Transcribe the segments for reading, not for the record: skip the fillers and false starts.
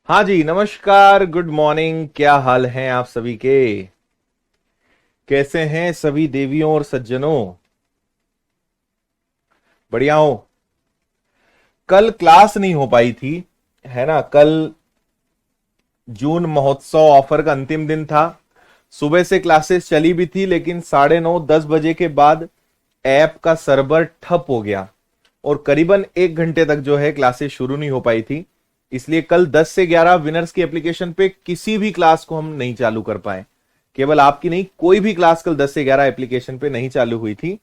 हाँ जी, नमस्कार, good morning. क्या हाल हैं आप सभी के? कैसे हैं सभी देवियों और सज्जनों? बढ़िया हो? कल क्लास नहीं हो पाई थी, है ना? कल जून महोत्सव ऑफर का अंतिम दिन था। सुबह से क्लासेस चली भी थी, लेकिन 9:30-10 बजे के बाद ऐप का सर्वर ठप हो गया और करीबन 1 घंटे तक जो है क्लासेस शुरू नहीं हो पाई थी। इसलिए कल 10 से 11 विनर्स की एप्लीकेशन पे किसी भी क्लास को हम नहीं चालू कर पाए। केवल आपकी नहीं, कोई भी क्लास कल 10 से 11 एप्लीकेशन पे नहीं चालू हुई थी।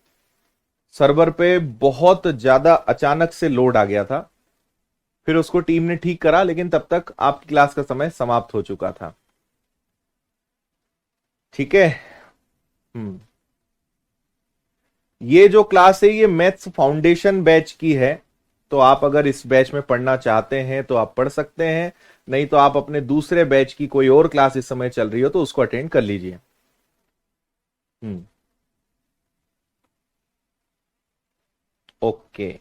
सर्वर पे बहुत ज्यादा अचानक से लोड आ गया था। फिर उसको टीम ने ठीक करा, लेकिन तब तक आपकी क्लास का समय समाप्त हो चुका था। ठीक है। हम्म। ये जो क्लास है, ये मैथ्स फाउंडेशन बैच की है। तो आप अगर इस बैच में पढ़ना चाहते हैं तो आप पढ़ सकते हैं, नहीं तो आप अपने दूसरे बैच की कोई और क्लास इस समय चल रही हो तो उसको अटेंड कर लीजिए। हम्म। ओके।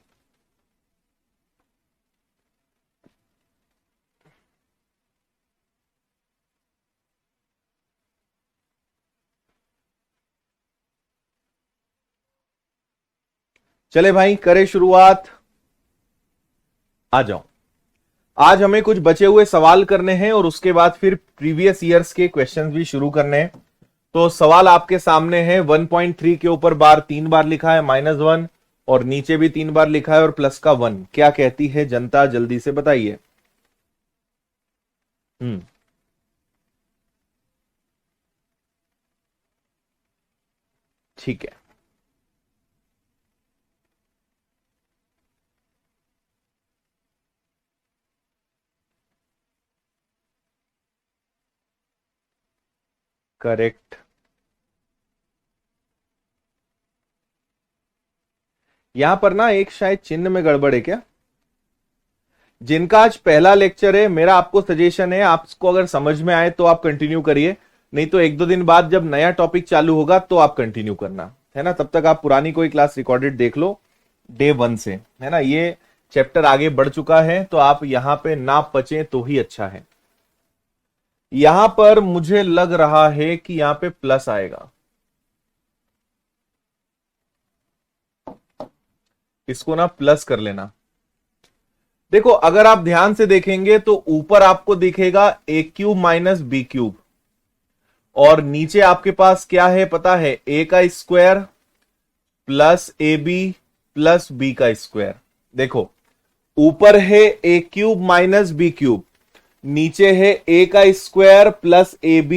चले भाई, करें शुरुआत। आ जाओ। आज हमें कुछ बचे हुए सवाल करने हैं और उसके बाद फिर प्रीवियस ईयर्स के क्वेश्चंस भी शुरू करने हैं। तो सवाल आपके सामने है। 1.3 के ऊपर बार 3 बार लिखा है -1, और नीचे भी 3 बार लिखा है और प्लस का 1। क्या कहती है जनता, जल्दी से बताइए। हम्म। ठीक है। करेक्ट। यहां पर ना एक शायद चिन्ह में गड़बड़ है क्या? जिनका आज पहला लेक्चर है, मेरा आपको सजेशन है, आपको अगर समझ में आए तो आप कंटिन्यू करिए, नहीं तो 1-2 दिन बाद जब नया टॉपिक चालू होगा तो आप कंटिन्यू करना, है ना? तब तक आप पुरानी कोई क्लास रिकॉर्डेड देख लो डे 1 से, है ना? ये चैप्टर आगे बढ़ चुका है तो आप यहां पे ना बचें तो ही अच्छा है। यहां पर मुझे लग रहा है कि यहां पे प्लस आएगा। इसको ना प्लस कर लेना। देखो, अगर आप ध्यान से देखेंगे तो ऊपर आपको दिखेगा a³ - b³ और नीचे आपके पास क्या है पता है? a² plus ab plus b²। देखो, ऊपर है a³ - b³, नीचे है a² प्लस ab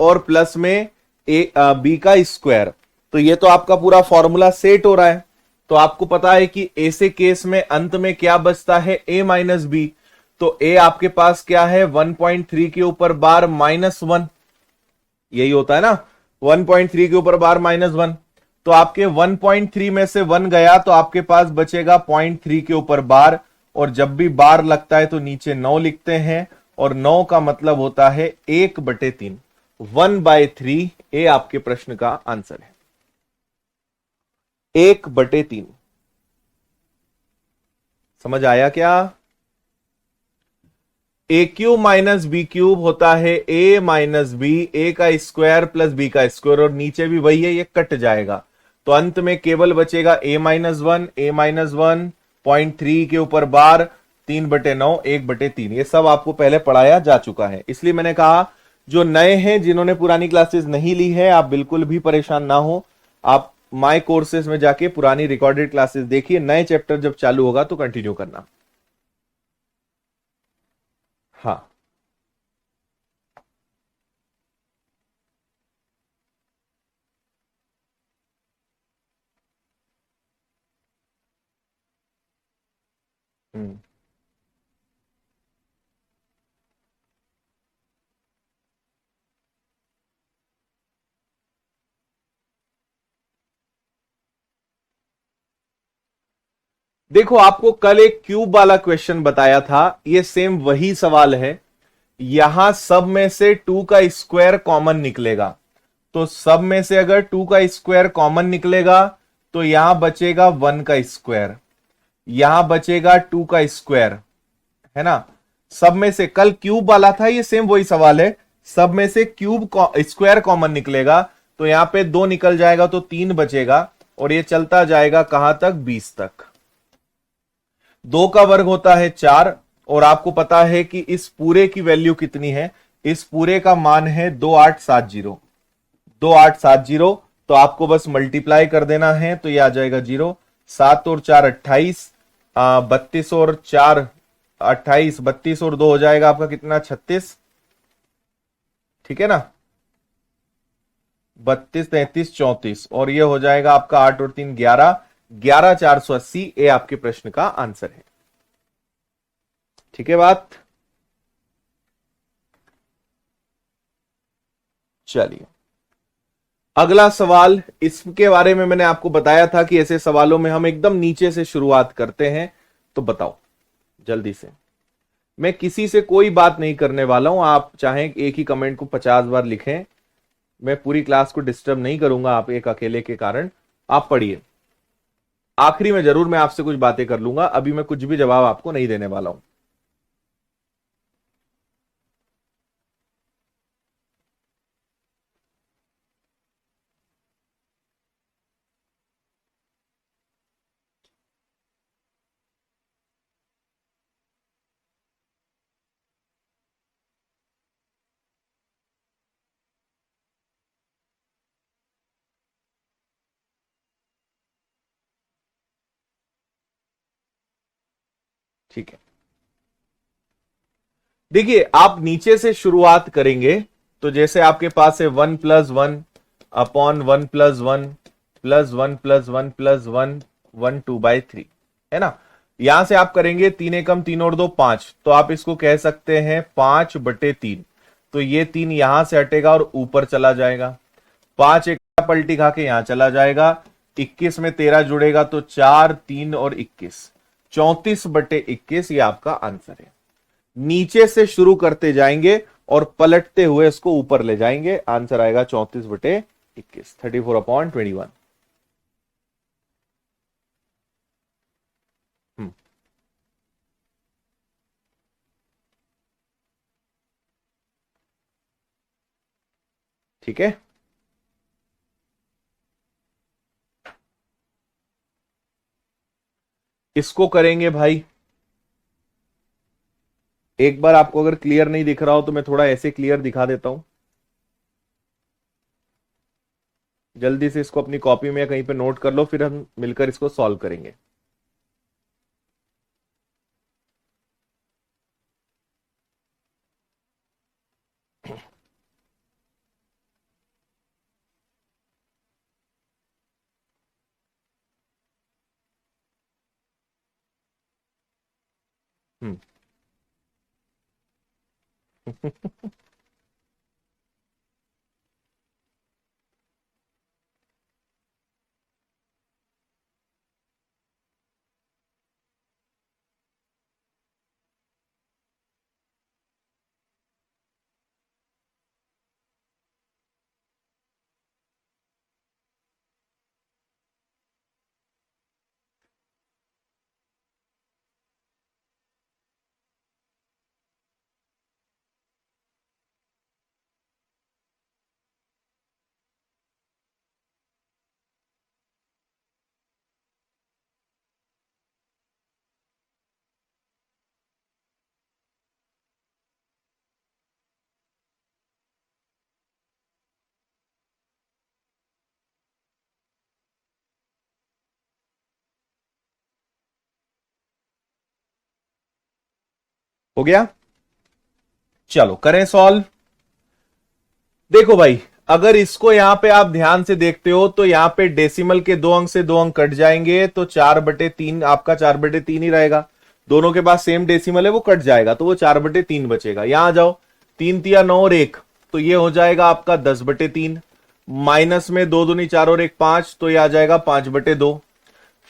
और प्लस में b²। तो ये तो आपका पूरा फॉर्मूला सेट हो रहा है। तो आपको पता है कि ऐसे केस में अंत में क्या बचता है? a-b। तो a आपके पास क्या है? 1.3 के ऊपर बार -1, यही होता है ना? 1.3 के ऊपर बार -1। तो आपके 1.3 में से 1 गया तो आपके पास बचेगा 0.3 के ऊपर बार। और जब भी बार लगता है तो नीचे 9 लिखते हैं, और 9 का मतलब होता है 1/3। 1/3 ए आपके प्रश्न का आंसर है। 1/3। समझ आया क्या? a³ - b³ होता है a-b, a² प्लस b², और नीचे भी वही है, ये कट जाएगा। तो अंत में केवल बचेगा a-1, a-1 0.3 के ऊपर बार 3/9, 1/3। ये सब आपको पहले पढ़ाया जा चुका है, इसलिए मैंने कहा जो नए हैं, जिन्होंने पुरानी क्लासेस नहीं ली है, आप बिल्कुल भी परेशान ना हो। आप माय कोर्सेज में जाके पुरानी रिकॉर्डेड क्लासेस देखिए, नए चैप्टर जब चालू होगा तो कंटिन्यू करना। हाँ। हम्म। देखो, आपको कल एक क्यूब वाला क्वेश्चन बताया था, ये सेम वही सवाल है। यहां सब में से 2 का स्क्वायर कॉमन निकलेगा। तो सब में से अगर 2 का स्क्वायर कॉमन निकलेगा तो यहां बचेगा 1 का स्क्वायर, यहां बचेगा 2 का स्क्वायर, है ना? सब में से कल क्यूब वाला था, ये सेम वही सवाल है। सब में से क्यूब स्क्वायर कॉमन निकलेगा, तो यहां पे 2 निकल जाएगा तो 3 बचेगा, और ये चलता जाएगा कहां तक, 20 तक। 2 का वर्ग होता है 4, और आपको पता है कि इस पूरे की वैल्यू कितनी है, इस पूरे का मान है 2870। 2870, तो आपको बस मल्टीप्लाई कर देना है, तो ये आ जाएगा 0। 7 और 4 28, 32 और 4 28, 32 और 2 हो जाएगा आपका कितना, 36। ठीक है ना, 32 33 34, और ये हो जाएगा आपका 8 और 3 11, 11480। ये आपके प्रश्न का आंसर है। ठीक है बात, चलिए अगला सवाल। इसके बारे में मैंने आपको बताया था कि ऐसे सवालों में हम एकदम नीचे से शुरुआत करते हैं, तो बताओ जल्दी से। मैं किसी से कोई बात नहीं करने वाला हूं, आप चाहें एक ही कमेंट को 50 बार लिखें, मैं पूरी क्लास को डिस्टर्ब नहीं करूंगा आप एक अकेले के कारण। आप पढ़िए, आखिरी में जरूर मैं आपसे कुछ बातें कर लूंगा, अभी मैं कुछ भी जवाब आपको नहीं देने वाला हूं। ठीक है, देखिए आप नीचे से शुरुआत करेंगे, तो जैसे आपके पास है 1+1 अपॉन 1+1 +1+1 +1 1 2/3, है ना। यहां से आप करेंगे 3 एकम 3 और 2 5, तो आप इसको कह सकते हैं 5/3। तो ये 3 यहां से हटेगा और ऊपर चला जाएगा, 5 एक पलटी खा के यहां चला जाएगा, 21 में 13 जुड़ेगा तो 4 3 और 21, 34/21 ये आपका आंसर है। नीचे से शुरू करते जाएंगे और पलटते हुए इसको ऊपर ले जाएंगे, आंसर आएगा 34/21, 34/21। ठीक है, इसको करेंगे भाई। एक बार आपको अगर क्लियर नहीं दिख रहा हो तो मैं थोड़ा ऐसे क्लियर दिखा देता हूं। जल्दी से इसको अपनी कॉपी में या कहीं पे नोट कर लो, फिर हम मिलकर इसको सॉल्व करेंगे। हम्म हो गया, चलो करें सॉल्व। देखो भाई, अगर इसको यहां पे आप ध्यान से देखते हो तो यहां पे डेसिमल के 2 अंक से 2 अंक कट जाएंगे, तो 4/3 आपका 4/3 ही रहेगा। दोनों के पास सेम डेसिमल है, वो कट जाएगा, तो वो 4/3 बचेगा। यहां आ जाओ, 3 तिया 9 और 1, तो ये हो जाएगा आपका 10/3। माइनस में 2 दूनी 4 और 1 5, तो ये आ जाएगा 5/2।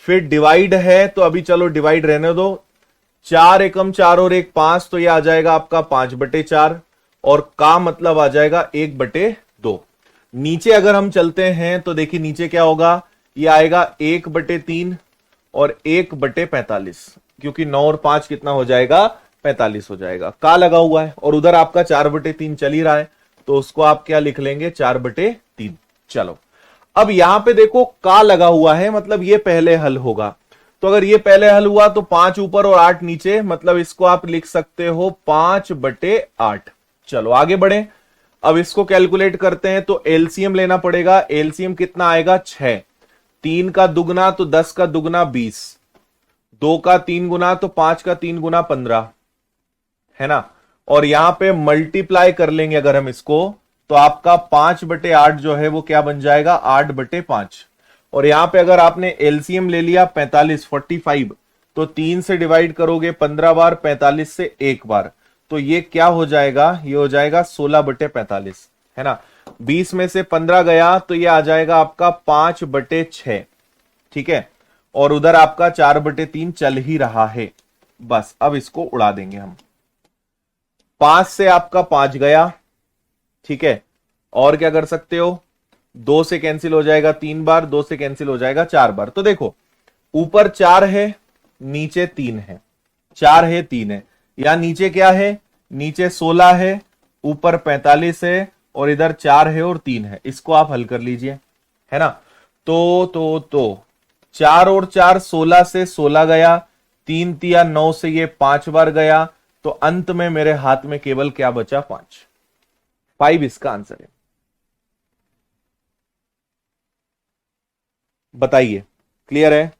फिर डिवाइड है, तो अभी चलो डिवाइड रहने दो, 4 एकम 4 और 1 5, तो ये आ जाएगा आपका 5/4, और का मतलब आ जाएगा 1/2। नीचे अगर हम चलते हैं तो देखिए नीचे क्या होगा, ये आएगा 1/3 और 1/45, क्योंकि 9 और 5 कितना हो जाएगा, 45 हो जाएगा। का लगा हुआ है और उधर आपका 4/3 चल ही रहा है, तो उसको आप क्या लिख लेंगे, 4/3। चलो, अब यहां पे देखो का लगा हुआ है, मतलब ये पहले हल होगा। तो अगर ये पहले हल हुआ तो 5 ऊपर और 8 नीचे, मतलब इसको आप लिख सकते हो 5/8। चलो आगे बढ़े, अब इसको कैलकुलेट करते हैं तो एलसीएम लेना पड़ेगा। एलसीएम कितना आएगा, 6। 3 का दुगना तो 10 का दुगना 20, 2 का 3 गुना तो 5 का 3 गुना 15, है ना। और यहां पे मल्टीप्लाई कर लेंगे अगर हम इसको, तो आपका 5/8 जो है वो क्या बन जाएगा, 8/5। और यहां पे अगर आपने एलसीएम ले लिया 45, तो 3 से डिवाइड करोगे 15 बार, 45 से एक बार, तो ये क्या हो जाएगा, ये हो जाएगा 16/45, है ना। 20 में से 15 गया तो ये आ जाएगा आपका 5/6, ठीक है। और उधर आपका 4/3 चल ही रहा है। बस अब इसको उड़ा देंगे हम। 5 से आपका 5 गया, ठीक है। और क्या कर सकते हो, 2 से कैंसिल हो जाएगा 3 बार, 2 से कैंसिल हो जाएगा 4 बार। तो देखो ऊपर 4 है, नीचे 3 है, 4 है 3 है, या नीचे क्या है, नीचे 16 है, ऊपर 45 है, और इधर 4 है और 3 है। इसको आप हल कर लीजिए, है ना। तो 4 और 4 16 से 16 गया, 3 तिया 9 से ये 5 बार गया, तो अंत में मेरे हाथ में केवल क्या बचा, 5। 5 इसका आंसर है। बताइए, क्लियर है।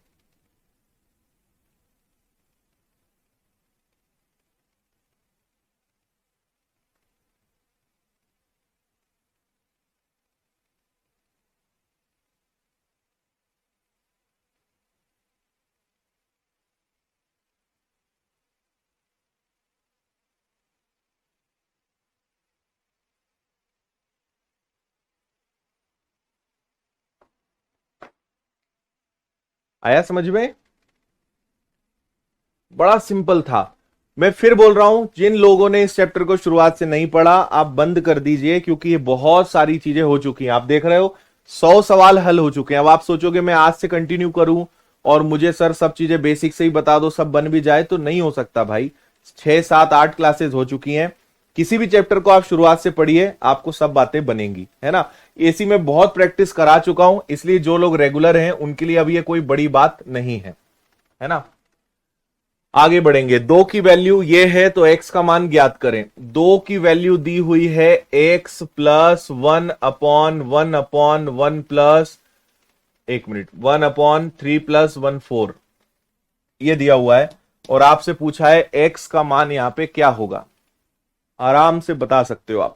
आया समझ में, बड़ा सिंपल था। मैं फिर बोल रहा हूं, जिन लोगों ने इस चैप्टर को शुरुआत से नहीं पढ़ा, आप बंद कर दीजिए, क्योंकि ये बहुत सारी चीजें हो चुकी हैं। आप देख रहे हो 100 सवाल हल हो चुके हैं। अब आप सोचोगे मैं आज से कंटिन्यू करूं और मुझे सर सब चीजें बेसिक से ही बता दो, सब बन भी जाए, तो नहीं हो सकता भाई। 6 7 8 क्लासेस हो चुकी हैं। किसी भी चैप्टर को आप शुरुआत से पढ़िए, आपको सब बातें बनेंगी, है ना। एसी में बहुत प्रैक्टिस करा चुका हूं, इसलिए जो लोग रेगुलर हैं उनके लिए अब ये कोई बड़ी बात नहीं है ना। आगे बढ़ेंगे। दो की वैल्यू ये है तो एक्स का मान ज्ञात करें। दो की वैल्यू दी हुई है एक्स प्लस 1/1/1 प्लस, 1 मिनट, 1/3+1/4, ये दिया हुआ है। और आपसे पूछा है एक्स का मान यहां पे क्या होगा। आराम से बता सकते हो आप।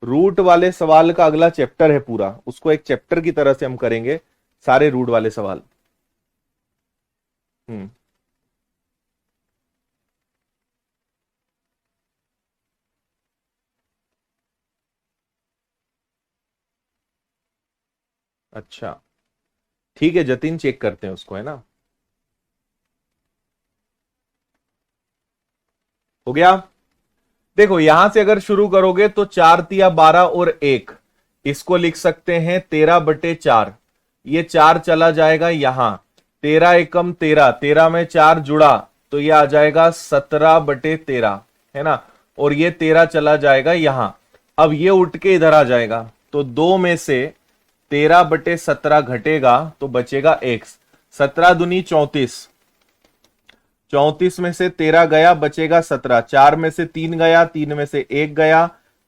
रूट वाले सवाल का अगला चैप्टर है पूरा, उसको एक चैप्टर की तरह से हम करेंगे, सारे रूट वाले सवाल। हम्म। अच्छा, ठीक है जतिन, चेक करते हैं उसको, है ना। हो गया। देखो यहां से अगर शुरू करोगे तो 4 तिया 12 और 1, इसको लिख सकते हैं 13/4। ये 4 चला जाएगा यहां, 13 एकम 13, 13 में 4 जुड़ा, तो ये आ जाएगा 17/13, है ना। और ये 13 चला जाएगा यहां। अब ये उठ के इधर आ जाएगा, तो 2 में से 13/17 घटेगा तो बचेगा एक्स। 17 दूनी 34, 34 में से 13 गया, बचेगा 17, 4 में से 3 गया, 3 में से 1 गया,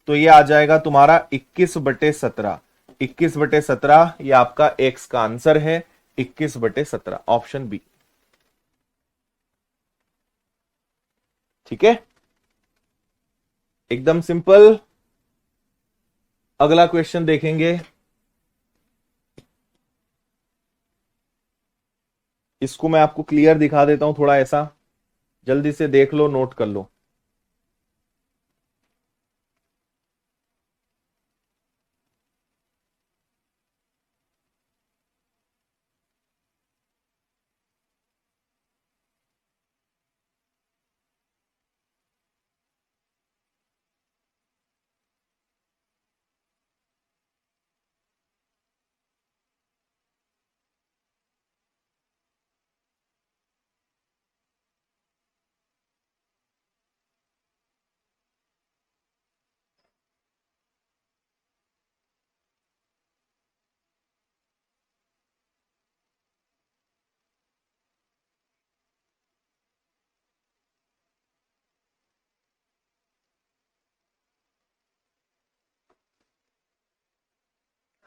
तो ये आ जाएगा तुम्हारा 21/17। 21/17 ये आपका एक्स का आंसर है, 21/17, ऑप्शन बी। ठीक है, एकदम सिंपल। अगला क्वेश्चन देखेंगे। इसको मैं आपको क्लियर दिखा देता हूं थोड़ा ऐसा, जल्दी से देख लो, नोट कर लो।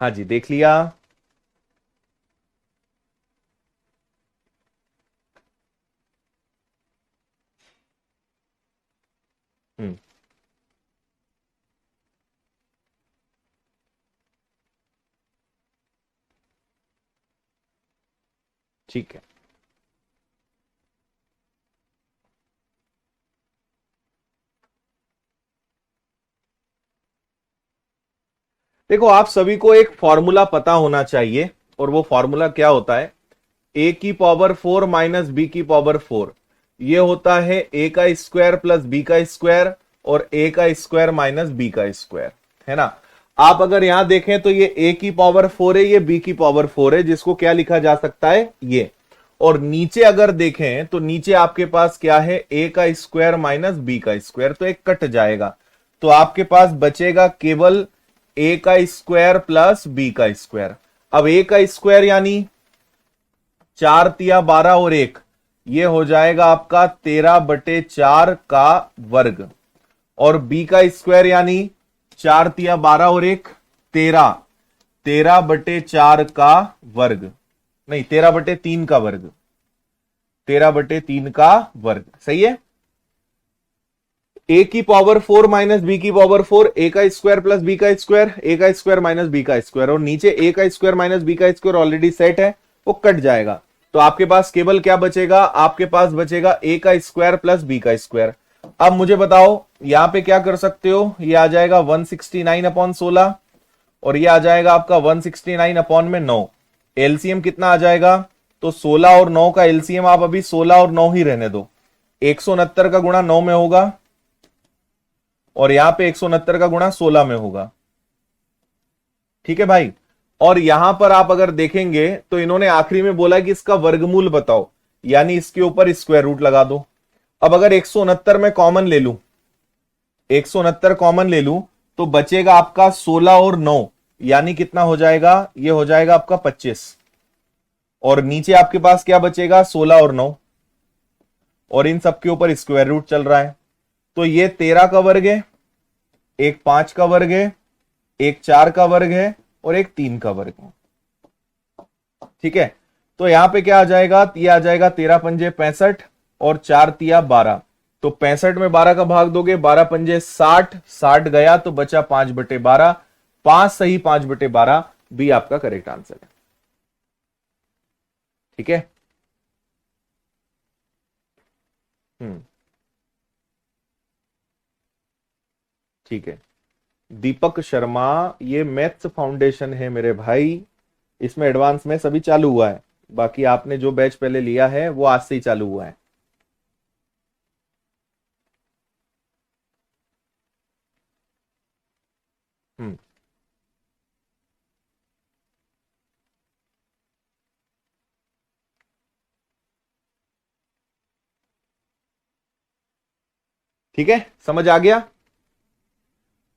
हाँ जी, देख लिया। हम्म। ठीक है। देखो, आप सभी को एक फॉर्मूला पता होना चाहिए, और वो फॉर्मूला क्या होता है? ए की पावर 4 माइनस बी की पावर 4, ये होता है ए का स्क्वायर प्लस बी का स्क्वायर, और ए का स्क्वायर माइनस बी का स्क्वायर, है ना? आप अगर यहां देखें तो ये ए की पावर 4 है, ये बी की पावर 4 है, जिसको क्या लिखा जा सकता है? ये। और नीचे अगर देखें तो नीचे आपके पास क्या है? ए का स्क्वायर माइनस बी का स्क्वायर, तो एक कट जाएगा, तो आपके पास बचेगा केवल ए का स्क्वायर प्लस बी का स्क्वायर। अब ए का स्क्वायर यानी 4 तिया 12 और एक, ये हो जाएगा आपका 13/4 का वर्ग। और बी का स्क्वायर यानी 4 तिया 12 और एक 13, 13/4 का वर्ग, नहीं 13/3 का वर्ग, 13/3 का वर्ग, सही है। ए की पावर 4 माइनस बी की पावर 4, ए का स्क्वायर प्लस बी का स्क्वायर, ए का स्क्वायर माइनस बी का स्क्वायर, और नीचे ए का स्क्वायर माइनस बी का स्क्वायर ऑलरेडी सेट है, वो कट जाएगा। तो आपके पास केवल क्या बचेगा? आपके पास बचेगा ए का स्क्वायर प्लस बी का स्क्वायर। अब मुझे बताओ, यहां पे क्या कर सकते हो? ये आ जाएगा 169/16, और ये आ जाएगा आपका 169/9। एलसीएम कितना आ जाएगा? तो 16 और 9 का एलसीएम, आप अभी 16 और 9 ही रहने दो। 169 का गुणा 9 में होगा, और यहां पे 169 का गुणा 16 में होगा। ठीक है भाई। और यहां पर आप अगर देखेंगे तो इन्होंने आखिरी में बोला कि इसका वर्गमूल बताओ, यानी इसके ऊपर स्क्वायर रूट लगा दो। अब अगर 169 में कॉमन ले लूं, 169 कॉमन ले लूं, तो बचेगा आपका 16 और 9, यानी कितना हो जाएगा? ये हो जाएगा आपका 25। और नीचे आपके पास क्या बचेगा? 16 और 9, और इन सबके ऊपर स्क्वायर रूट चल रहा है। तो ये 13 का वर्ग है, एक 5 का वर्ग है, एक 4 का वर्ग है, और एक 3 का वर्ग है। ठीक है। तो यहां पे क्या आ जाएगा? ये आ जाएगा 13 पंजे 65, और 4 तिया 12। तो 65 में 12 का भाग दोगे, 12 पंजे 60, 60 गया तो बचा 5/12, 5 सही 5/12, बी आपका करेक्ट आंसर है। ठीक है। हम्म। ठीक है। दीपक शर्मा, ये मैथ्स फाउंडेशन है मेरे भाई, इसमें एडवांस में सभी चालू हुआ है। बाकी आपने जो बैच पहले लिया है वो आज से ही चालू हुआ है। हम्म। ठीक है, समझ आ गया?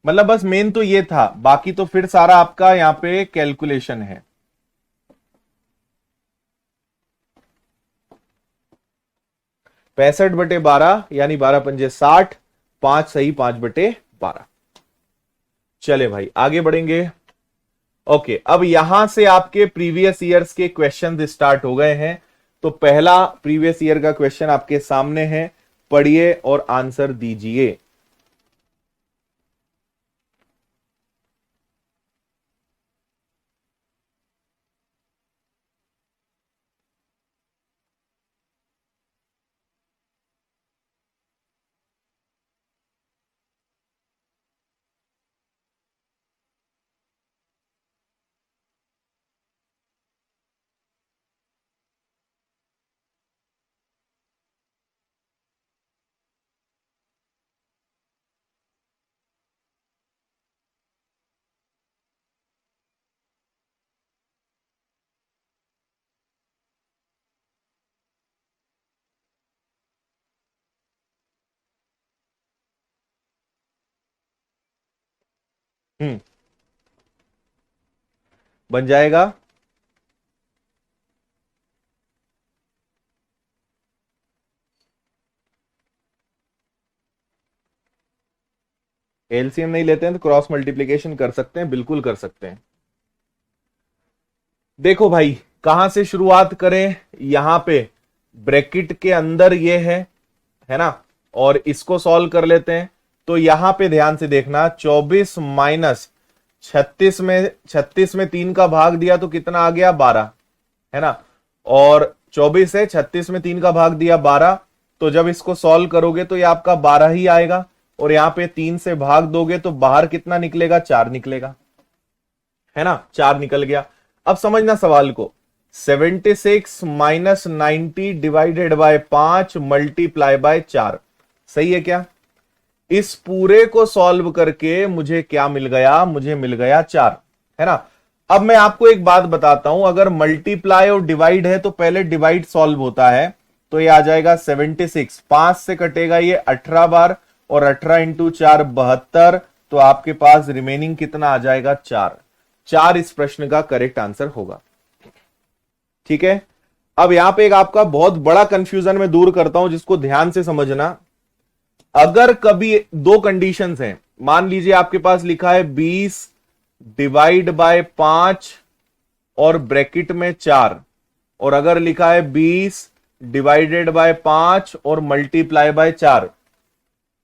मतलब बस मेन तो ये था, बाकी तो फिर सारा आपका यहां पे कैलकुलेशन है। 65/12 यानी 12 पंजे 60, 5 सही 5/12। चले भाई, आगे बढ़ेंगे। ओके, अब यहां से आपके प्रीवियस ईयर्स के क्वेश्चन स्टार्ट हो गए हैं। तो पहला प्रीवियस ईयर का क्वेश्चन आपके सामने है, पढ़िए और आंसर दीजिए। हम्म। बन जाएगा। एलसीएम नहीं लेते हैं तो क्रॉस मल्टीप्लीकेशन कर सकते हैं, बिल्कुल कर सकते हैं। देखो भाई, कहां से शुरुआत करें? यहां पे ब्रैकेट के अंदर ये है ना, और इसको सॉल्व कर लेते हैं। तो यहां पे ध्यान से देखना, 24 माइनस 36 में 3 का भाग दिया तो कितना आ गया? 12, है ना। और 24 है, 36 में 3 का भाग दिया 12, तो जब इसको सॉल्व करोगे तो ये आपका 12 ही आएगा, और यहां पे 3 से भाग दोगे तो बाहर कितना निकलेगा? 4 निकलेगा, है ना। 4 निकल गया। अब समझना सवाल को, 76 minus 90 divided by 5 multiply by 4, सही है क्या? इस पूरे को सॉल्व करके मुझे क्या मिल गया? मुझे मिल गया 4, है ना। अब मैं आपको एक बात बताता हूं, अगर मल्टीप्लाई और डिवाइड है तो पहले डिवाइड सॉल्व होता है। तो ये आ जाएगा 76, 5 से कटेगा ये 18 बार, और 18 इंटू 4 72, तो आपके पास रिमेनिंग कितना आ जाएगा? 4। 4 इस प्रश्न का करेक्ट आंसर होगा। ठीक है। अब यहां पे एक आपका बहुत बड़ा कंफ्यूजन मैं दूर करता हूं, जिसको ध्यान से समझना। अगर कभी दो कंडीशंस हैं, मान लीजिए आपके पास लिखा है 20 डिवाइड बाय 5 और ब्रैकेट में 4, और अगर लिखा है 20 डिवाइडेड बाय 5 और मल्टीप्लाई बाय 4,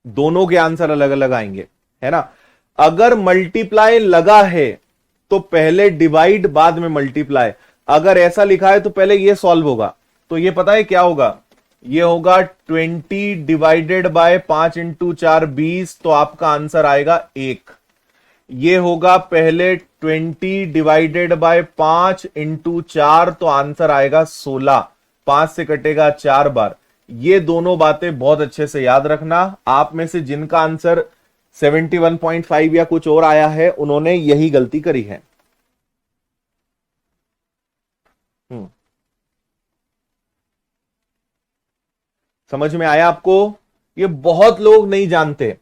दोनों के आंसर अलग अलग आएंगे, है ना। अगर मल्टीप्लाई लगा है तो पहले डिवाइड बाद में मल्टीप्लाई, अगर ऐसा लिखा है तो पहले ये सॉल्व होगा। तो ये पता है क्या होगा? ये होगा 20 डिवाइडेड बाय 5 इंटू 4 20, तो आपका आंसर आएगा 1। ये होगा पहले 20 डिवाइडेड बाय 5 इंटू 4, तो आंसर आएगा 16, 5 से कटेगा 4 बार। ये दोनों बातें बहुत अच्छे से याद रखना। आप में से जिनका आंसर 71.5 या कुछ और आया है, उन्होंने यही गलती करी है। हम्म, समझ में आया आपको? ये बहुत लोग नहीं जानते।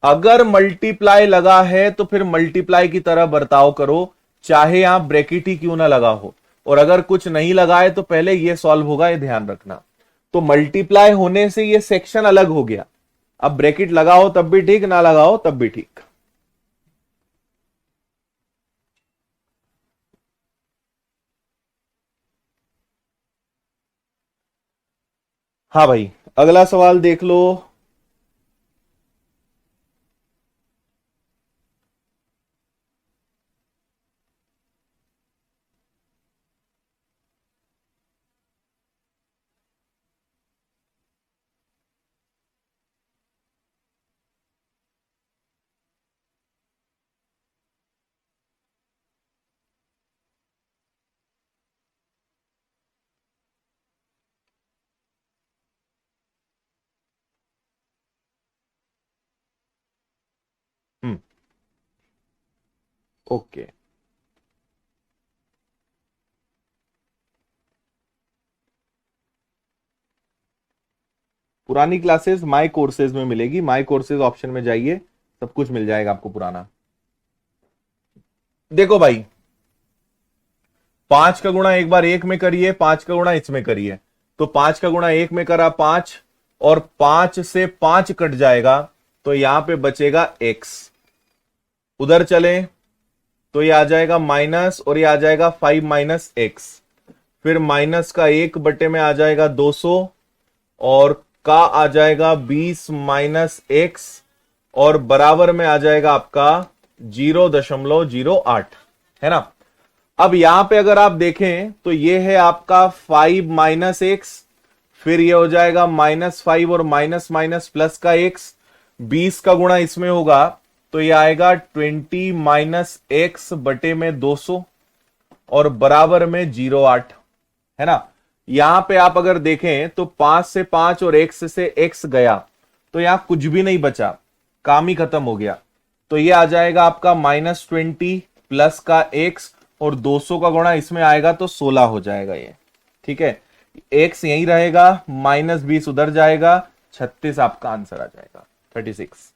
अगर मल्टीप्लाई लगा है तो फिर मल्टीप्लाई की तरह बर्ताव करो, चाहे यहां ब्रैकेट ही क्यों ना लगा हो। और अगर कुछ नहीं लगा है तो पहले ये सॉल्व होगा, ये ध्यान रखना। तो मल्टीप्लाई होने से ये सेक्शन अलग हो गया। अब ब्रैकेट लगा हो तब भी ठीक, ना लगा हो तब भी ठीक। हाँ भाई, अगला सवाल देख लो। हम्म, ओके। पुरानी क्लासेस माय कोर्सेज में मिलेगी, माय कोर्सेज ऑप्शन में जाइए, सब कुछ मिल जाएगा आपको पुराना। देखो भाई, 5 का गुणा एक बार 1 में करिए, 5 का गुणा इसमें करिए। तो 5 का गुणा 1 में करा 5, और 5 से 5 कट जाएगा, तो यहां पे बचेगा x। उधर चले तो ये आ जाएगा माइनस, और ये आ जाएगा 5 माइनस एक्स। फिर माइनस का 1 में आ जाएगा 200, और का आ जाएगा 20 माइनस एक्स, और बराबर में आ जाएगा आपका 0.08, है ना। अब यहां पे अगर आप देखें तो ये है आपका 5 माइनस एक्स, फिर ये हो जाएगा -5 और माइनस माइनस प्लस का एक्स। 20 का गुणा इसमें होगा तो ये आएगा 20 माइनस एक्स बटे में 200, और बराबर में 0.8, है ना। यहां पे आप अगर देखें तो 5 से 5 और x से x गया, तो यहां कुछ भी नहीं बचा, काम ही खत्म हो गया। तो ये आ जाएगा आपका -20 प्लस का x, और 200 का गुणा इसमें आएगा तो 16 हो जाएगा ये। ठीक है, x यहीं रहेगा, -20 उधर जाएगा, 36 आपका आंसर आ जाएगा, 36।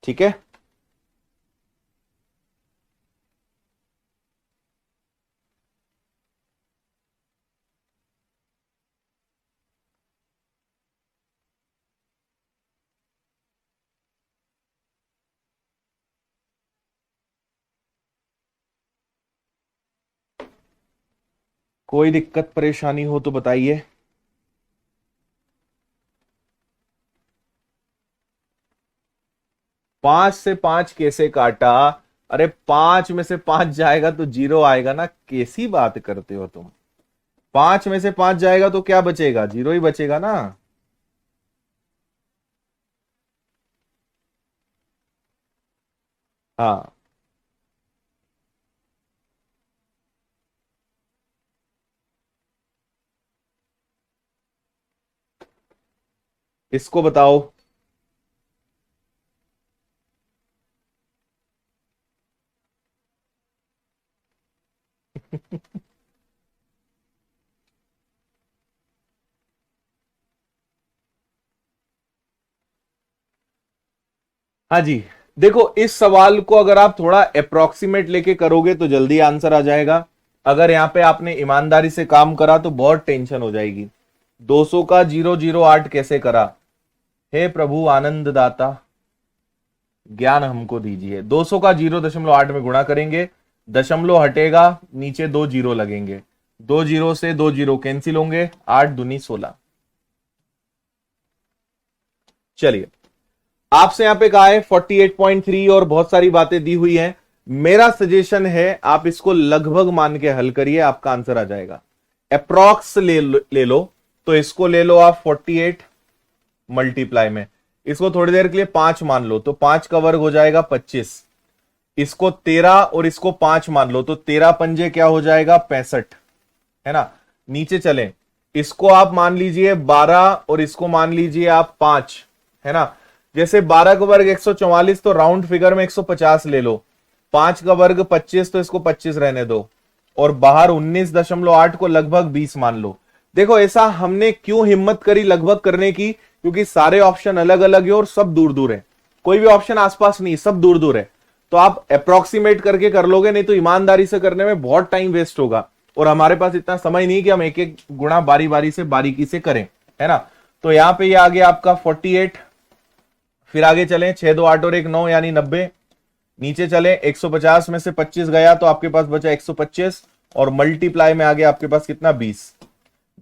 ठीक है। कोई दिक्कत परेशानी हो तो बताइए। 5 से 5 कैसे काटा? अरे 5 में से 5 जाएगा तो 0 आएगा ना, कैसी बात करते हो तुम? 5 में से 5 जाएगा तो क्या बचेगा? 0 ही बचेगा ना। हाँ, इसको बताओ। हाँ जी, देखो इस सवाल को अगर आप थोड़ा अप्रोक्सीमेट लेके करोगे तो जल्दी आंसर आ जाएगा। अगर यहां पे आपने ईमानदारी से काम करा तो बहुत टेंशन हो जाएगी। 200 का 008 कैसे करा? हे प्रभु आनंद दाता, ज्ञान हमको दीजिए। 200 का 0.8 में गुणा करेंगे, दशमलव हटेगा, नीचे 2 जीरो लगेंगे, 2 जीरो से 2 जीरो कैंसिल होंगे, 8 दूनी 16। चलिए, आपसे यहां पे कहा है 48.3 और बहुत सारी बातें दी हुई हैं। मेरा सजेशन है आप इसको लगभग मान के हल करिए, आपका आंसर आ जाएगा। अप्रॉक्स ले लो, तो इसको ले लो आप 48 मल्टीप्लाई में, इसको थोड़ी देर के लिए 5 मान लो तो 5 का वर्ग हो जाएगा 25। इसको 13 और इसको 5 मान लो तो 13 पंजे क्या हो जाएगा? 65, है ना। नीचे चलें, इसको आप मान लीजिए 12 और इसको मान लीजिए आप 5, है ना। जैसे 12 का वर्ग 144 तो राउंड फिगर में 150 ले लो, 5 का वर्ग 25 तो इसको 25 रहने दो, और बाहर 19.8 को लगभग 20 मान लो। देखो ऐसा हमने क्यों हिम्मत करी लगभग करने की? क्योंकि सारे ऑप्शन अलग अलग है और सब दूर दूर है, कोई भी ऑप्शन आसपास नहीं, सब दूर दूर है। तो आप अप्रोक्सीमेट करके कर लोगे, नहीं तो ईमानदारी से करने में बहुत टाइम वेस्ट होगा, और हमारे पास इतना समय नहीं कि हम एक एक गुणा बारी बारी से बारीकी से करें, है ना। तो यहां पे ये आ गया आपका 48। फिर आगे चलें, 6 2 8 और 1 9 यानी 90। नीचे चले, 150 में से 25 गया तो आपके पास बचा 125, और मल्टीप्लाई में आ गया आपके पास कितना? 20।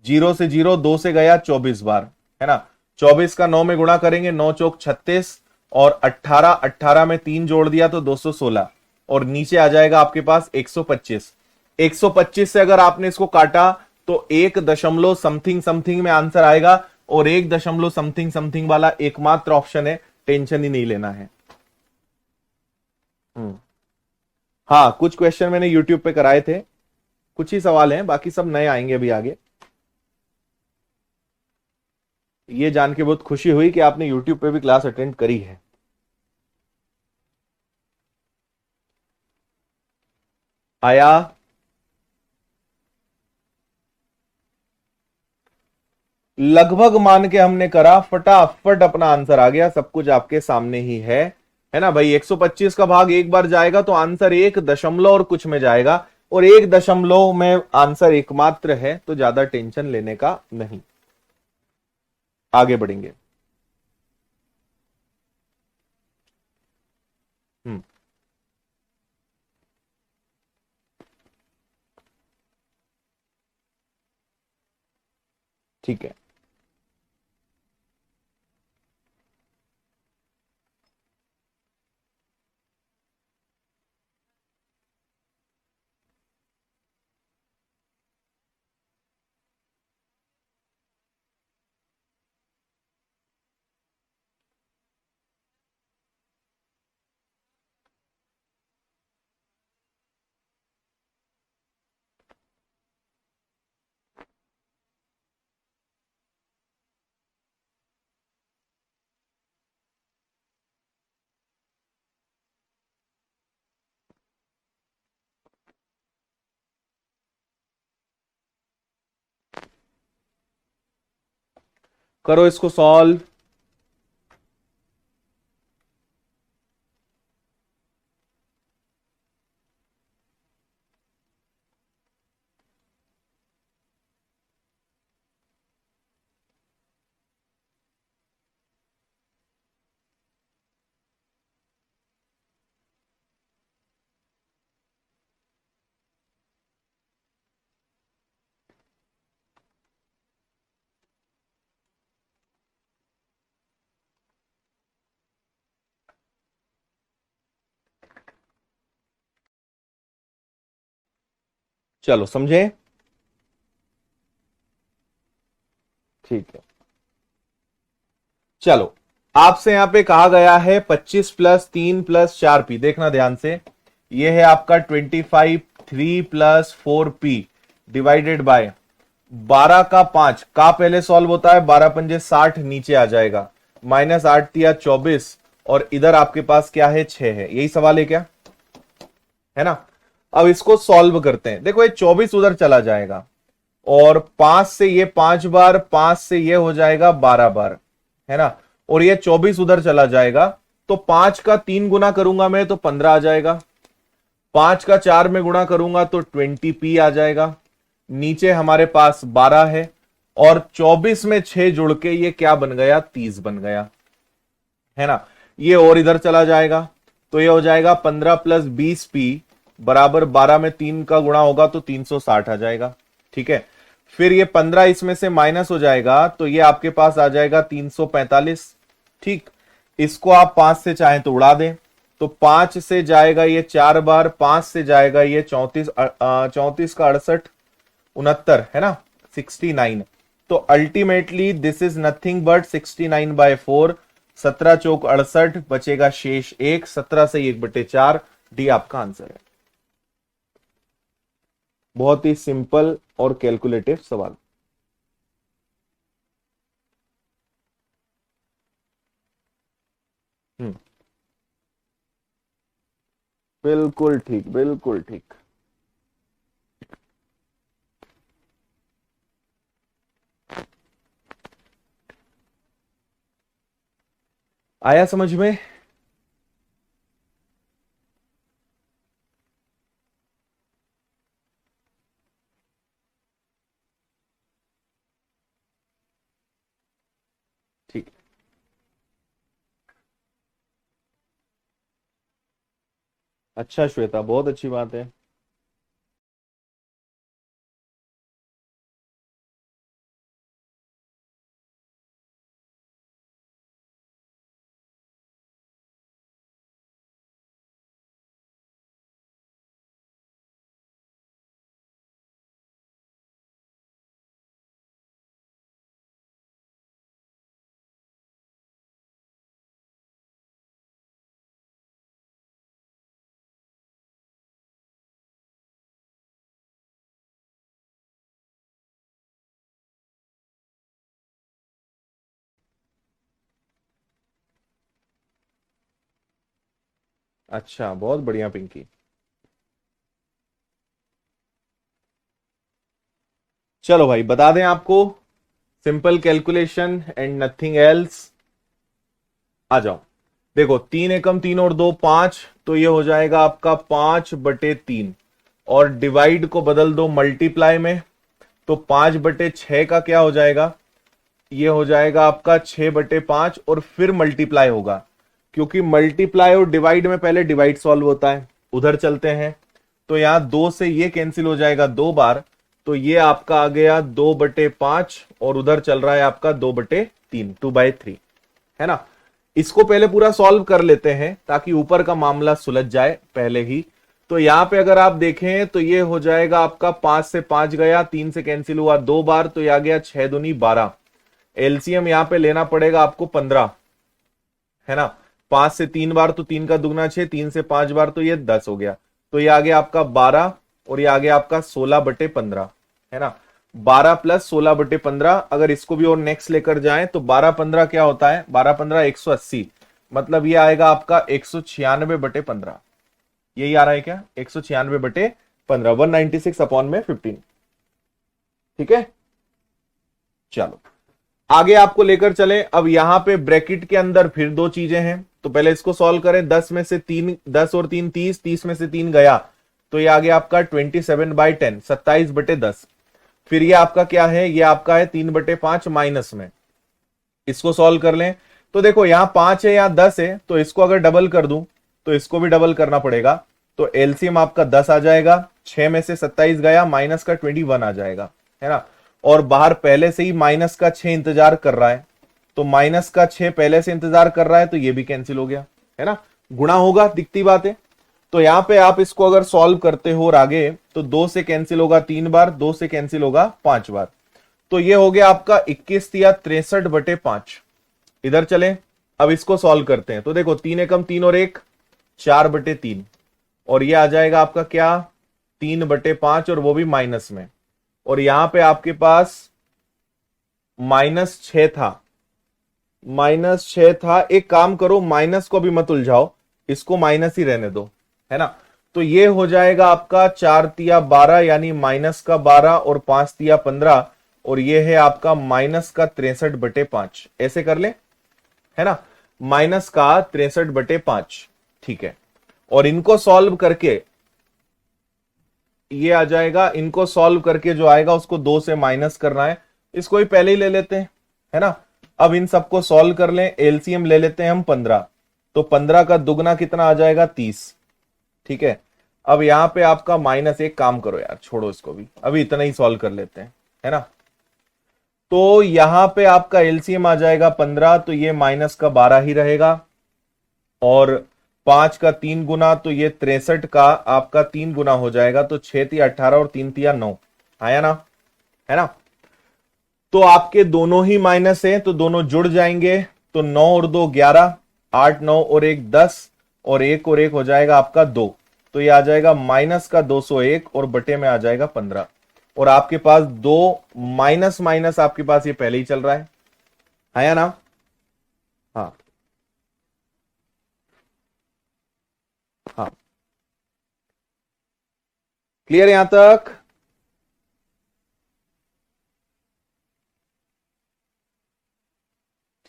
जीरो से जीरो, 2 से गया 24 बार, है ना। 24 का 9 में गुणा करेंगे, 9 चौक 36, और 18, 18 में 3 जोड़ दिया तो 216, और नीचे आ जाएगा आपके पास 125। 125 से अगर आपने इसको काटा तो 1 दशमलव समथिंग समथिंग में आंसर आएगा, और 1 दशमलव समथिंग समथिंग वाला एकमात्र ऑप्शन है, टेंशन ही नहीं लेना है। हम्म। हाँ, कुछ क्वेश्चन मैंने यूट्यूब पे कराए थे, कुछ ही सवाल हैं, बाकी सब नए आएंगे अभी आगे। ये जान के बहुत खुशी हुई कि आपने यूट्यूब पे भी क्लास अटेंड करी है। आया? लगभग मान के हमने करा, फटाफट अपना आंसर आ गया, सब कुछ आपके सामने ही है ना भाई। 125 का भाग एक बार जाएगा तो आंसर 1 दशमलव और कुछ में जाएगा, और 1 दशमलव में आंसर एकमात्र है, तो ज्यादा टेंशन लेने का नहीं। आगे बढ़ेंगे। हम्म। ठीक है। करो इसको सॉल्व। चलो समझे? ठीक है। चलो, आपसे यहां पे कहा गया है 25 प्लस 3 प्लस 4p। देखना ध्यान से, ये है आपका 25, 3 प्लस 4p डिवाइडेड बाय 12 का 5 का पहले सॉल्व होता है, 12 पंजे 60 नीचे आ जाएगा, माइनस 8 तिया 24, और इधर आपके पास क्या है 6 है। यही सवाल है क्या? है ना? अब इसको सॉल्व करते हैं। देखो ये 24 उधर चला जाएगा, और 5 से ये 5 बार, 5 से ये हो जाएगा 12 बार, है ना? और ये 24 उधर चला जाएगा, तो 5 का 3 गुना करूंगा मैं तो 15 आ जाएगा, 5 का 4 में गुणा करूंगा तो 20p आ जाएगा। नीचे हमारे पास 12 है, और 24 में 6 जुड़ के ये क्या बन गया? 30 बन गया, है ना? ये और इधर चला जाएगा, तो ये हो जाएगा 15 प्लस 20p बराबर 12 में 3 का गुणा होगा तो 360 आ जाएगा। ठीक है, फिर ये 15 इसमें से माइनस हो जाएगा, तो ये आपके पास आ जाएगा 345। ठीक, इसको आप 5 से चाहें तो उड़ा दें, तो 5 से जाएगा ये 4 बार, 5 से जाएगा ये 34, 34 का 68, 69, है ना? 69। तो ultimately this is nothing but 69/4, 17 चौक 68, बचेगा शेष 1, 17 से 1/4, डी आपका आंसर है। बहुत ही सिंपल और कैलकुलेटिव सवाल। हम्म, बिल्कुल ठीक, बिल्कुल ठीक। आया समझ में? ठीक। अच्छा श्वेता, बहुत अच्छी बात है। अच्छा, बहुत बढ़िया पिंकी। चलो भाई, बता दें आपको, simple calculation and nothing else. आ जाओ, देखो 3 एकम 3 और 2 5, तो ये हो जाएगा आपका 5/3, और डिवाइड को बदल दो मल्टीप्लाई में, तो 5/6 का क्या हो जाएगा? ये हो जाएगा आपका 6/5, और फिर मल्टीप्लाई होगा, क्योंकि मल्टीप्लाई और डिवाइड में पहले डिवाइड सॉल्व होता है। उधर चलते हैं, तो यहां 2 से ये कैंसिल हो जाएगा 2 बार, तो ये आपका आ गया 2/5, और उधर चल रहा है आपका 2/3, 2/3, है ना? इसको पहले पूरा सॉल्व कर लेते हैं ताकि ऊपर का मामला सुलझ जाए पहले ही। तो यहां पे अगर आप देखें तो ये हो जाएगा आपका 5 से 5 गया, 3 से कैंसिल हुआ 2 बार, तो ये आ गया 6 दूनी 12। एलसीएम यहां पे लेना पड़ेगा आपको 15, है ना? 5 से 3 बार तो 3 का दुगना 6, 3 से 5 बार तो ये 10 हो गया, तो ये आ गया आपका 12, और ये आ गया आपका 16/15, है ना? 12 प्लस 16/15, अगर इसको भी और नेक्स्ट लेकर जाएं तो 12-15 क्या होता है? 12-15 180, मतलब ये आएगा आपका 196/15। यही आ रहा है क्या? 196/15, 196/15। ठीक है, चलो आगे आपको लेकर चले। अब यहां पे ब्रैकेट के अंदर फिर दो चीजें हैं, तो पहले इसको सॉल्व करें। 10 में से 3, 10 और 3 30, 30 में से 3 गया, तो ये आ गया आपका 27/10, 27/10। फिर ये आपका क्या है? ये आपका है 3/5 माइनस में। इसको सॉल्व कर लें, तो देखो यहां 5 है, यहां 10 है, तो इसको अगर डबल कर दूं तो इसको भी डबल करना पड़ेगा, तो एलसीएम आपका 10 आ जाएगा। 6 में से 27 गया, माइनस का 21 आ जाएगा, है ना? और बाहर पहले से ही माइनस का 6 इंतजार कर रहा है, तो माइनस का 6 पहले से इंतजार कर रहा है, तो ये भी कैंसिल हो गया, है ना? गुणा होगा, दिखती बात है। तो यहां पे आप इसको अगर सॉल्व करते हो और आगे, तो 2 से कैंसिल होगा 3 बार, 2 से कैंसिल होगा 5 बार। तो ये हो गया आपका 21 या 63/5। इधर चले, अब इसको सॉल्व करते हैं। तो देखो 3 एकम 3 और 1 4/3, और ये आ जाएगा आपका क्या 3/5, और वो भी माइनस में। और यहां पे आपके पास -6 था, -6 था। एक काम करो, माइनस को भी मत उलझाओ, इसको माइनस ही रहने दो, है ना। तो ये हो जाएगा आपका 4 तिया 12, यानी -12, और 5 तिया 15, और ये है आपका -63/5। ऐसे कर ले, है ना, -63/5। ठीक है, और इनको सॉल्व करके ये आ जाएगा, इनको सॉल्व करके जो आएगा उसको 2 से माइनस करना है। इसको ही पहले ही ले लेते हैं, है ना। अब इन सबको सॉल्व कर लें, एलसीएम ले लेते हैं हम 15। तो 15 का दुगना कितना आ जाएगा 30। ठीक है, अब यहां पे आपका माइनस, एक काम करो यार, छोड़ो इसको भी, अभी इतना ही सॉल्व कर लेते हैं, है ना। तो यहां पे आपका एलसीएम आ जाएगा 15, तो ये -12 ही रहेगा, और 5 का 3 गुना, तो ये 63 का आपका 3 गुना हो जाएगा। तो 6 तिया 18 और 3 तिया 9, आया ना, है ना। तो आपके दोनों ही माइनस है, तो दोनों जुड़ जाएंगे। तो 9 और 2 11, 8 9 और 1 10, और 1 और 1 हो जाएगा आपका 2। तो ये आ जाएगा -201, और बटे में आ जाएगा 15। और आपके पास 2 माइनस माइनस, आपके पास ये पहले ही चल रहा है, आया ना। हाँ हाँ, क्लियर यहां तक।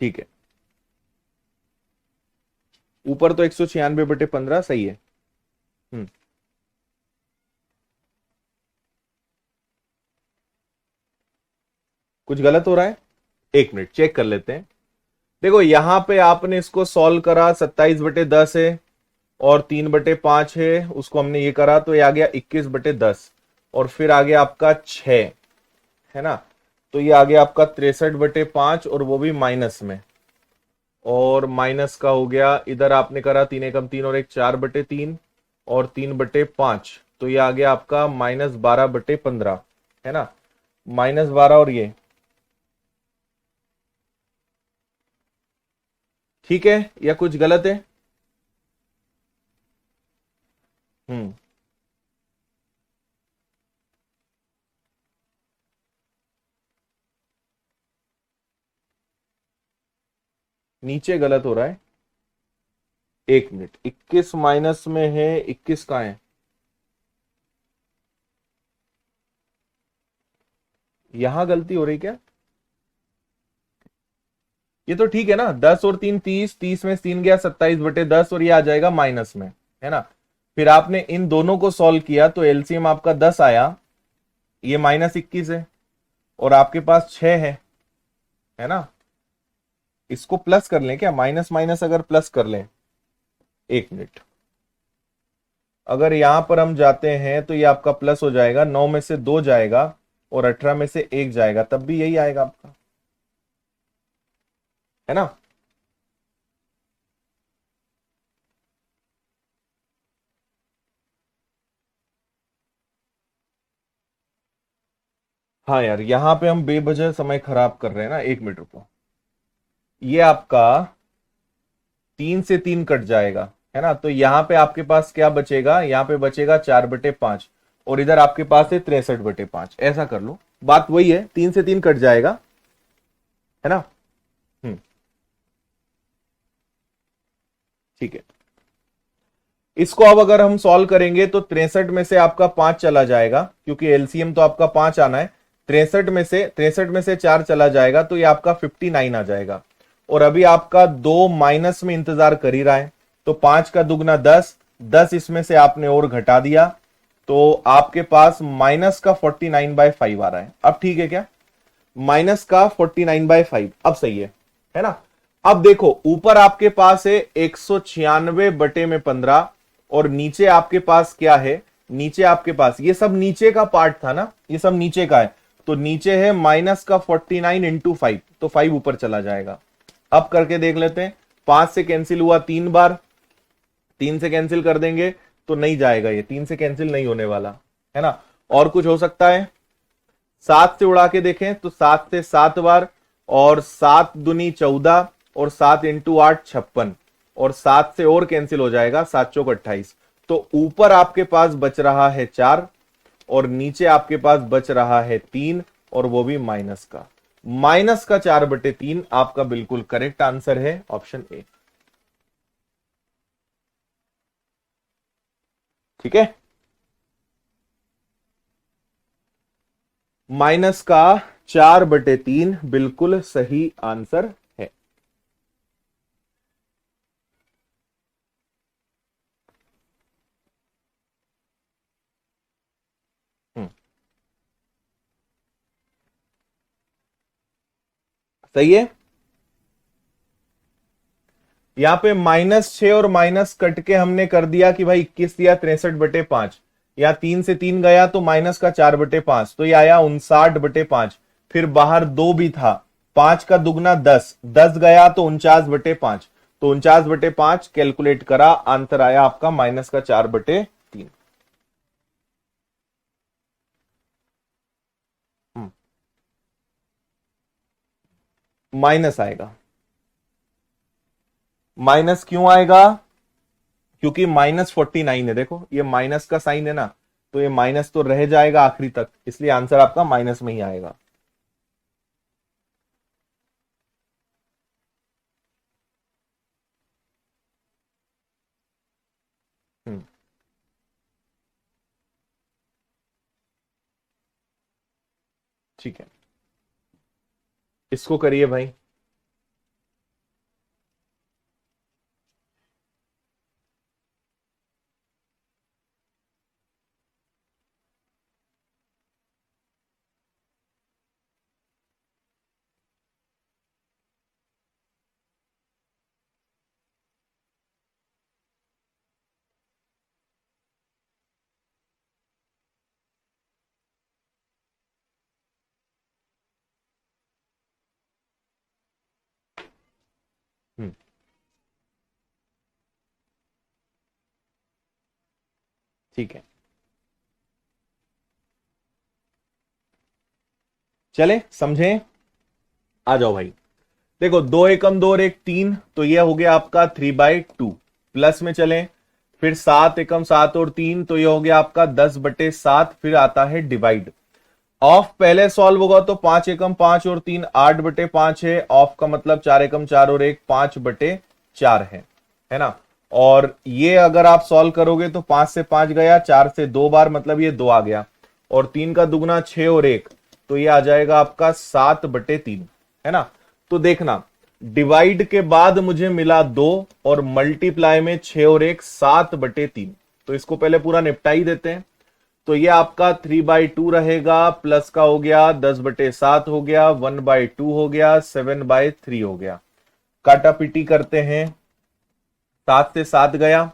ठीक है, ऊपर तो 196/15 सही है। हम्म, कुछ गलत हो रहा है, एक मिनट चेक कर लेते हैं। देखो यहां पे आपने इसको सॉल्व करा, 27/10 है, और 3/5 है, उसको हमने ये करा, तो ये आ गया 21/10, और फिर आ गया आपका 6, है ना। तो ये आ गया आपका 63/5, और वो भी माइनस में, और माइनस का हो गया। इधर आपने करा 3 एकम 3 और 1 4/3, और 3/5, तो ये आ गया आपका -12/15, है ना, -12। और ये ठीक है, या कुछ गलत है। हम्म, नीचे गलत हो रहा है, एक मिनट। 21 माइनस में है, 21 कहाँ है, यहां गलती हो रही क्या। ये तो ठीक है ना, 10 और 3 30, 30 में 3 गया 27/10, और ये आ जाएगा माइनस में, है ना। फिर आपने इन दोनों को सॉल्व किया, तो एलसीएम आपका 10 आया, ये -21 है, और आपके पास 6 है ना। इसको प्लस कर लें क्या, माइनस माइनस अगर प्लस कर लें, एक मिनट। अगर यहां पर हम जाते हैं, तो ये आपका प्लस हो जाएगा, 9 में से 2 जाएगा, और 18 में से 1 जाएगा, तब भी यही आएगा आपका, है ना। हाँ यार, यहां पे हम बेवजह समय खराब कर रहे हैं ना, एक मिनट रुको। ये आपका 3 से 3 कट जाएगा, है ना। तो यहां पे आपके पास क्या बचेगा, यहां पे बचेगा 4/5, और इधर आपके पास है 63/5। ऐसा कर लो, बात वही है, 3 से 3 कट जाएगा, है ना। हम्म, ठीक है। इसको अब अगर हम सॉल्व करेंगे, तो 63 में से आपका 5 चला जाएगा, क्योंकि एलसीएम तो आपका 5 आना है। 63 में से 4 चला जाएगा, तो ये आपका 59 आ जाएगा। और अभी आपका 2 माइनस में इंतजार कर ही रहा है, तो 5 का दुगना 10, 10 इसमें से आपने और घटा दिया, तो आपके पास माइनस का 49/5 आ रहा है। अब ठीक है क्या, माइनस का 49/5 अब सही है ना। अब देखो ऊपर आपके पास है 196/15, और नीचे आपके पास क्या है, नीचे आपके पास ये सब नीचे का पार्ट था ना, ये सब नीचे का है। तो नीचे है माइनस का 49 इंटू 5, तो 5 ऊपर चला जाएगा। अब करके देख लेते हैं, 5 से कैंसिल हुआ 3 बार, 3 से कैंसिल कर देंगे, तो नहीं जाएगा, ये 3 से कैंसिल नहीं होने वाला है ना। और कुछ हो सकता है, 7 से उड़ा के देखें तो 7 से 7 बार, और 7 दूनी 14, और 7 इंटू 8 56, और 7 से और कैंसिल हो जाएगा, 7 चौक 28। तो ऊपर आपके पास बच रहा है 4 और नीचे आपके पास बच रहा है 3, और वो भी माइनस का। माइनस का 4/3 आपका बिल्कुल करेक्ट आंसर है, ऑप्शन ए। ठीक है, माइनस का 4/3 बिल्कुल सही आंसर है। हम्म, सही है। यहां पे -6 और माइनस कट के हमने कर दिया कि भाई 21 दिया 63/5, या 3 से 3 गया तो माइनस का 4/5, तो ये आया 59/5। फिर बाहर 2 भी था, 5 का दुगना 10, 10 गया तो 49/5, तो 49/5 कैलकुलेट करा, आंसर आया आपका माइनस का 4/3। माइनस आएगा। माइनस क्यों आएगा? क्योंकि -49 है, देखो ये माइनस का साइन है ना, तो ये माइनस तो रह जाएगा आखिरी तक, इसलिए आंसर आपका माइनस में ही आएगा। हम्म, ठीक है, इसको करिए भाई। हम्म, ठीक है, चले समझें। आ जाओ भाई, देखो 2 एकम 2 और 1 3, तो ये हो गया आपका 3/2। प्लस में चलें, फिर 7 एकम 7 और 3, तो ये हो गया आपका 10/7। फिर आता है डिवाइड। ऑफ पहले सॉल्व होगा तो 5 एकम 5 और 3 8/5 है। ऑफ का मतलब 4 एकम 4 और 1 5/4 है ना। और ये अगर आप सॉल्व करोगे तो 5 से 5 गया, 4 से 2 बार, मतलब ये 2 आ गया, और 3 का दुगना 6 और 1, तो ये आ जाएगा आपका 7/3 है ना। तो देखना, डिवाइड के बाद मुझे मिला 2, और मल्टीप्लाई में 6 और 1 7/3, तो इसको पहले पूरा निपटा ही देते हैं। तो ये आपका 3/2 रहेगा, प्लस का हो गया 10/7 हो गया, 1/2 हो गया, 7/3 हो गया। काटा पीटी करते हैं, 7 से 7 गया,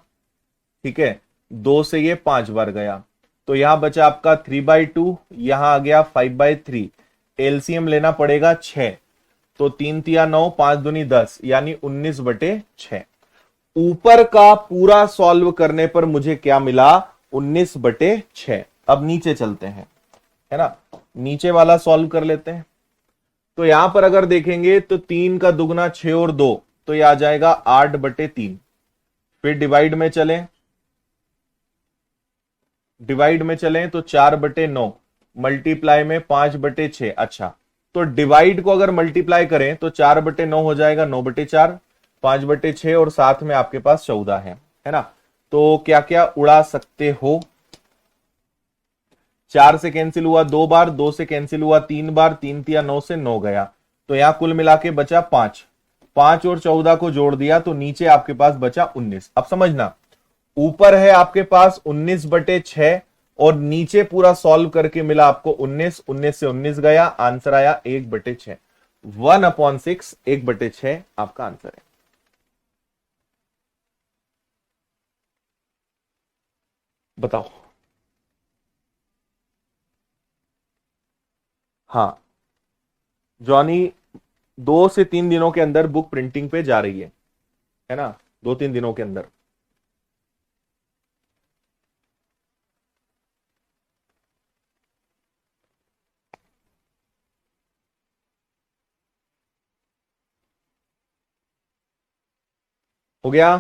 ठीक है, 2 से ये 5 बार गया, तो यहां बचा आपका 3/2, यहां आ गया 5/3। एलसीएम लेना पड़ेगा 6, तो 3 तिया 9, 5 दूनी 10, यानी 19/6। ऊपर का पूरा सॉल्व करने पर मुझे क्या मिला? 19/6। अब नीचे चलते हैं, है ना, नीचे वाला सॉल्व कर लेते हैं। तो यहां पर अगर देखेंगे तो 3 का दुगना 6 और 2, तो यह आ जाएगा 8/3। फिर डिवाइड में चलें तो 4/9, मल्टीप्लाई में 5/6। अच्छा, तो डिवाइड को अगर मल्टीप्लाई करें तो 4/9 हो जाएगा 9/4, 5/6, और साथ में आपके पास 14 है ना। तो क्या क्या उड़ा सकते हो? 4 से कैंसिल हुआ 2 बार, 2 से कैंसिल हुआ 3 बार, 3 तिया 9 से 9 गया, तो यहां कुल मिला के बचा 5। 5 और 14 को जोड़ दिया तो नीचे आपके पास बचा 19। अब समझना, ऊपर है आपके पास 19/6, और नीचे पूरा सॉल्व करके मिला आपको 19, 19 से 19 गया, आंसर आया 1/6। 1/6, 1/6 आपका आंसर है। बताओ। हाँ, जॉनी 2 से 3 दिनों के अंदर बुक प्रिंटिंग पे जा रही है ना, 2-3 दिनों के अंदर। हो गया?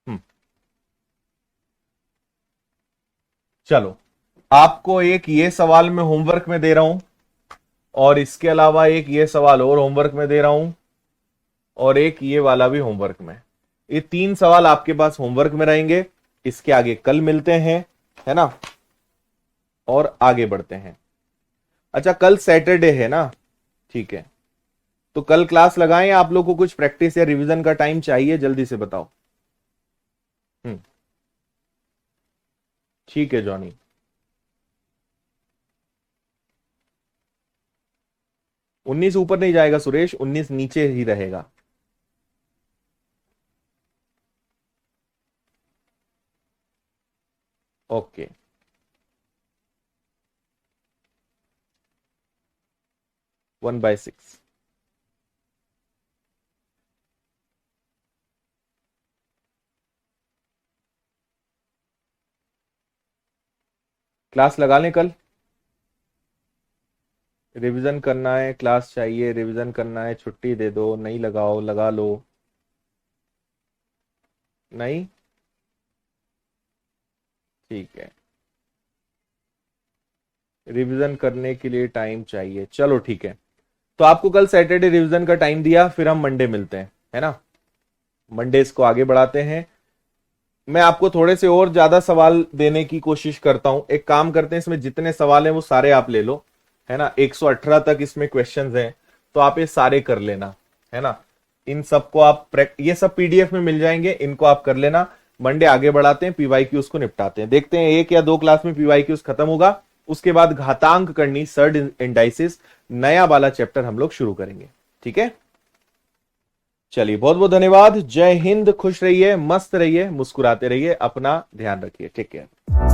हम्म, चलो, आपको एक ये सवाल मैं होमवर्क में दे रहा हूं, और इसके अलावा एक ये सवाल और होमवर्क में दे रहा हूं, और एक ये वाला भी होमवर्क में। ये 3 सवाल आपके पास होमवर्क में रहेंगे। इसके आगे कल मिलते हैं, है ना, और आगे बढ़ते हैं। अच्छा, कल सैटरडे है ना? ठीक है, तो कल क्लास लगाएं? आप लोग को कुछ प्रैक्टिस या रिवीजन का टाइम चाहिए? जल्दी से बताओ। हम्म, ठीक है जॉनी। 19 ऊपर नहीं जाएगा सुरेश, 19 नीचे ही रहेगा। ओके, 1/6। क्लास लगा लें कल? रिवीजन करना है, क्लास चाहिए, रिवीजन करना है, छुट्टी दे दो, नहीं लगाओ, लगा लो। नहीं, ठीक है, रिवीजन करने के लिए टाइम चाहिए, चलो ठीक है। तो आपको कल सैटरडे रिवीजन का टाइम दिया, फिर हम मंडे मिलते हैं, है ना? मंडे इसको आगे बढ़ाते हैं। मैं आपको थोड़े से और ज्यादा सवाल देने की कोशिश करता हूं। एक काम करते हैं, इसमें जितने सवाल हैं वो सारे आप ले लो, है ना? 118 तक इसमें क्वेश्चंस हैं, तो आप ये सारे कर लेना, है ना? इन सबको आप ये सब पीडीएफ में मिल जाएंगे, इनको आप कर लेना। मंडे आगे बढ़ाते हैं, पीवाईक्यूज को निपटाते हैं। देखते हैं 1 या 2 क्लास में पीवाईक्यूज खत्म होगा, उसके बाद घातांक करनी, सर्ड इंडाइसिस, नया वाला चैप्टर हम लोग शुरू करेंगे। ठीक है, चलिए, बहुत बहुत धन्यवाद। जय हिंद, खुश रहिए, मस्त रहिए, मुस्कुराते रहिए, अपना ध्यान रखिए, टेक केयर।